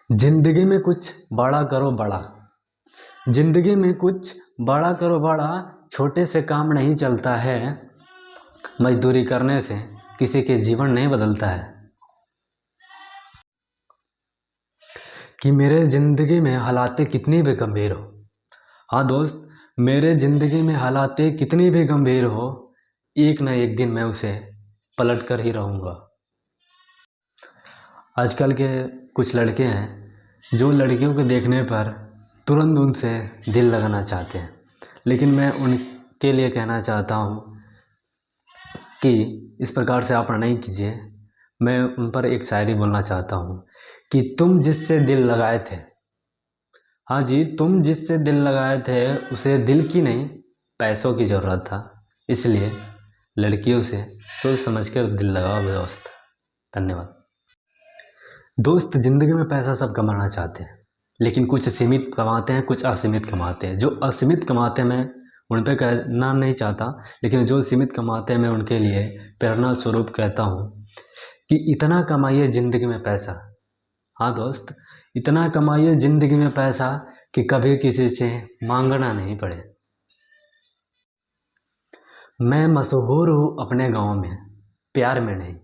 जिंदगी में कुछ बड़ा करो बड़ा। जिंदगी में कुछ बड़ा करो बड़ा। छोटे से काम नहीं चलता है। मजदूरी करने से किसी के जीवन नहीं बदलता है। कि मेरे ज़िंदगी में हालातें कितनी भी गंभीर हो। हाँ दोस्त, मेरे ज़िंदगी में हालातें कितनी भी गंभीर हो, एक ना एक दिन मैं उसे पलट कर ही रहूँगा। आजकल के कुछ लड़के हैं जो लड़कियों को देखने पर तुरंत उनसे दिल लगाना चाहते हैं, लेकिन मैं उनके लिए कहना चाहता हूँ कि इस प्रकार से आप नहीं कीजिए। मैं उन पर एक शायरी बोलना चाहता हूँ कि तुम जिससे दिल लगाए थे, हाँ जी, तुम जिससे दिल लगाए थे उसे दिल की नहीं पैसों की ज़रूरत था। इसलिए लड़कियों से सोच समझ कर दिल लगाओ दोस्त। धन्यवाद। दोस्त, ज़िंदगी में पैसा सब कमाना चाहते हैं, लेकिन कुछ सीमित कमाते हैं, कुछ असीमित कमाते हैं। जो असीमित कमाते हैं मैं उन पर कहना नहीं चाहता, लेकिन जो सीमित कमाते हैं मैं उनके लिए प्रेरणा स्वरूप कहता हूँ कि इतना कमाइए ज़िंदगी में पैसा। हाँ दोस्त, इतना कमाइए ज़िंदगी में पैसा कि कभी किसी से मांगना नहीं पड़े। मैं मशहूर हूँ अपने गाँव में, प्यार में नहीं।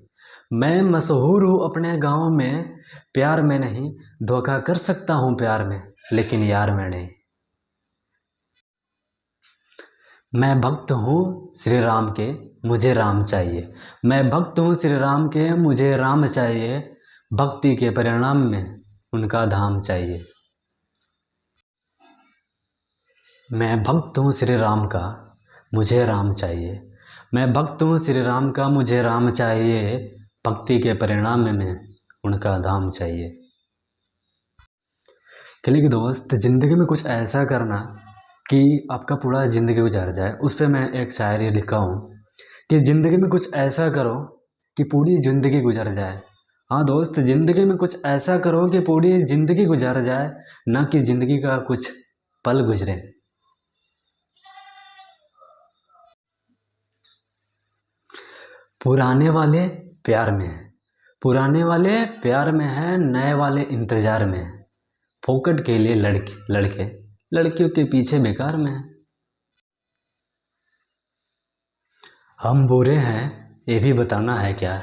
मैं मशहूर हूँ अपने गाँव में, प्यार में नहीं। धोखा कर सकता हूँ प्यार में, लेकिन यार में नहीं। मैं भक्त हूँ श्री राम के, मुझे राम चाहिए। मैं भक्त हूँ श्री राम के, मुझे राम चाहिए। भक्ति के परिणाम में उनका धाम चाहिए। मैं भक्त हूँ श्री राम का, मुझे राम चाहिए। मैं भक्त हूँ श्री राम का, मुझे राम चाहिए। भक्ति के परिणाम में उनका धाम चाहिए। क्योंकि दोस्त, ज़िंदगी में कुछ ऐसा करना कि आपका पूरा ज़िंदगी गुजर जाए। उस पर मैं एक शायरी लिखा हूँ कि ज़िंदगी में कुछ ऐसा करो कि पूरी ज़िंदगी गुजर जाए। हाँ दोस्त, ज़िंदगी में कुछ ऐसा करो कि पूरी ज़िंदगी गुजर जाए, ना कि ज़िंदगी का कुछ पल गुजरे। पुराने वाले प्यार में हैं, पुराने वाले प्यार में हैं, नए वाले इंतज़ार में हैं। फोकट के लिए लड़के लड़कियों के पीछे बेकार में हैं। हम बुरे हैं ये भी बताना है क्या?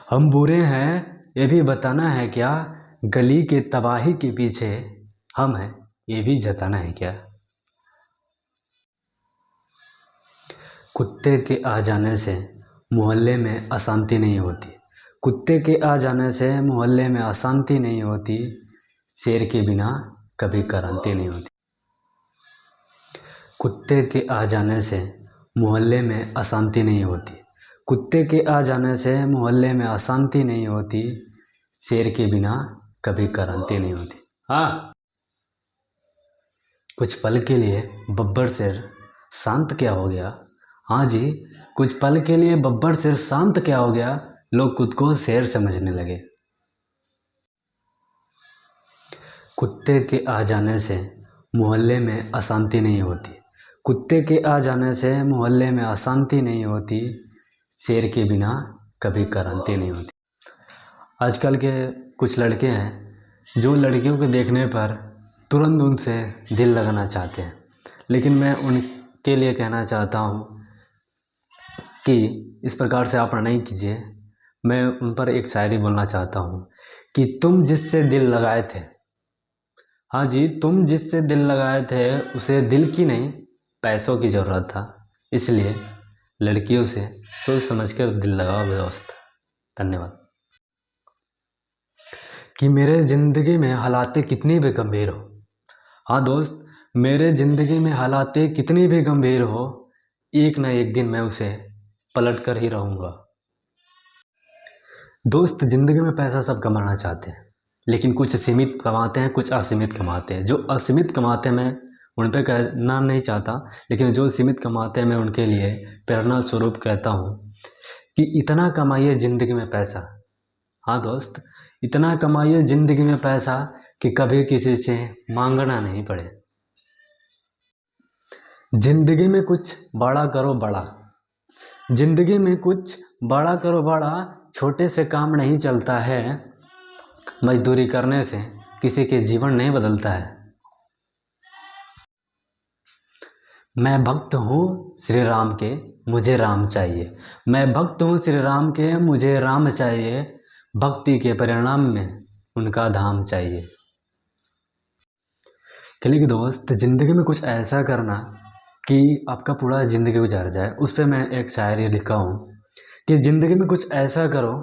हम बुरे हैं ये भी बताना है क्या? गली के तबाही के पीछे हम हैं ये भी जताना है क्या? कुत्ते के आ जाने से मोहल्ले में अशांति नहीं होती। कुत्ते के आ जाने से मोहल्ले में अशांति नहीं होती। शेर के बिना कभी क्रांति नहीं होती। कुत्ते के आ जाने से मोहल्ले में अशांति नहीं होती। कुत्ते के आ जाने से मोहल्ले में अशांति नहीं होती। शेर के बिना कभी क्रांति नहीं होती। हाँ, कुछ पल के लिए बब्बर शेर शांत क्या हो गया? हाँ जी, कुछ पल के लिए बब्बर शेर शांत क्या हो गया? लोग खुद को शेर समझने लगे। कुत्ते के आ जाने से मोहल्ले में अशांति नहीं होती। कुत्ते के आ जाने से मोहल्ले में अशांति नहीं होती। शेर के बिना कभी क्रांति नहीं होती। आजकल के कुछ लड़के हैं जो लड़कियों को देखने पर तुरंत उनसे दिल लगाना चाहते हैं, लेकिन मैं उनके लिए कहना चाहता हूँ कि इस प्रकार से आप नहीं कीजिए। मैं उन पर एक शायरी बोलना चाहता हूँ कि तुम जिससे दिल लगाए थे, हाँ जी, तुम जिससे दिल लगाए थे उसे दिल की नहीं पैसों की ज़रूरत था। इसलिए लड़कियों से सोच समझ कर दिल लगाओ दोस्त। धन्यवाद। कि मेरे ज़िंदगी में हालातें कितनी भी गंभीर हो। हाँ दोस्त, मेरे ज़िंदगी में हालातें कितनी भी गंभीर हो, एक ना एक दिन मैं उसे पलट कर ही रहूँगा। दोस्त, ज़िंदगी में पैसा सब कमाना चाहते हैं, लेकिन कुछ सीमित कमाते हैं, कुछ असीमित कमाते हैं। जो असीमित कमाते हैं मैं उन पर कहना नहीं चाहता, लेकिन जो सीमित कमाते हैं मैं उनके लिए प्रेरणा स्वरूप कहता हूँ कि इतना कमाइए ज़िंदगी में पैसा। हाँ दोस्त, इतना कमाइए ज़िंदगी में पैसा कि कभी किसी से मांगना नहीं पड़े। ज़िंदगी में कुछ बड़ा करो बड़ा। ज़िंदगी में कुछ बड़ा करो बड़ा। छोटे से काम नहीं चलता है। मजदूरी करने से किसी के जीवन नहीं बदलता है। मैं भक्त हूँ श्री राम के, मुझे राम चाहिए। मैं भक्त हूँ श्री राम के, मुझे राम चाहिए। भक्ति के परिणाम में उनका धाम चाहिए। क्योंकि दोस्त, ज़िंदगी में कुछ ऐसा करना कि आपका पूरा ज़िंदगी गुजर जाए। उस पर मैं एक शायरी लिखा हूँ कि ज़िंदगी में कुछ ऐसा करो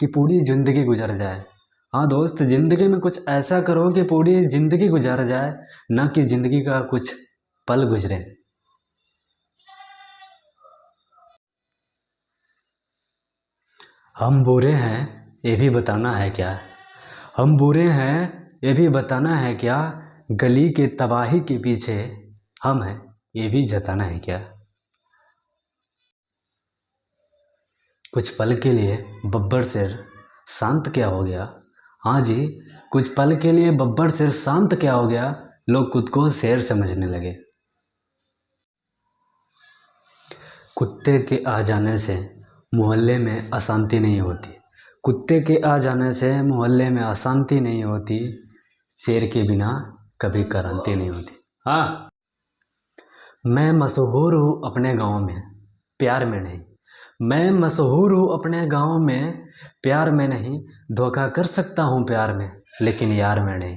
कि पूरी ज़िंदगी गुजर जाए। हाँ दोस्त, ज़िंदगी में कुछ ऐसा करो कि पूरी ज़िंदगी गुजर जाए, ना कि ज़िंदगी का कुछ पल गुजरे। हम बुरे हैं ये भी बताना है क्या? हम बुरे हैं ये भी बताना है क्या? गली के तबाही के पीछे हम हैं ये भी जताना है क्या? कुछ पल के लिए बब्बर सिर शांत क्या हो गया? हाँ जी, कुछ पल के लिए बब्बर सिर शांत क्या हो गया? लोग खुद को शेर समझने लगे। कुत्ते के आ जाने से मोहल्ले में अशांति नहीं होती। कुत्ते के आ जाने से मोहल्ले में अशांति नहीं होती। शेर के बिना कभी क्रांति नहीं होती। हाँ, मैं मशहूर हूँ अपने गांव में, प्यार में नहीं। मैं मशहूर हूँ अपने गांव में, प्यार में नहीं। धोखा कर सकता हूँ प्यार में, लेकिन यार में नहीं।